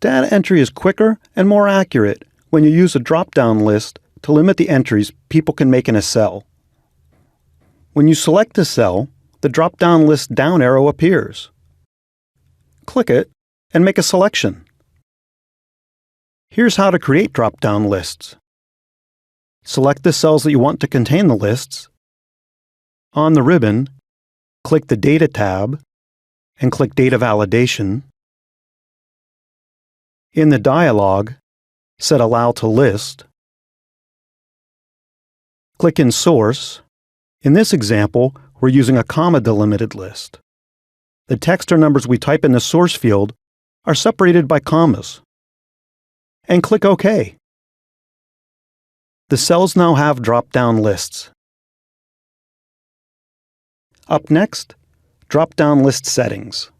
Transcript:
Data entry is quicker and more accurate when you use a drop-down list to limit the entries people can make in a cell. When you select a cell, the drop-down list down arrow appears. Click it and make a selection. Here's how to create drop-down lists. Select the cells that you want to contain the lists. On the ribbon, click the Data tab and click Data Validation. In the dialog, set Allow to List. Click in Source. In this example, we're using a comma-delimited list. The text or numbers we type in the source field are separated by commas. And click OK. The cells now have drop-down lists. Up next, drop-down list settings.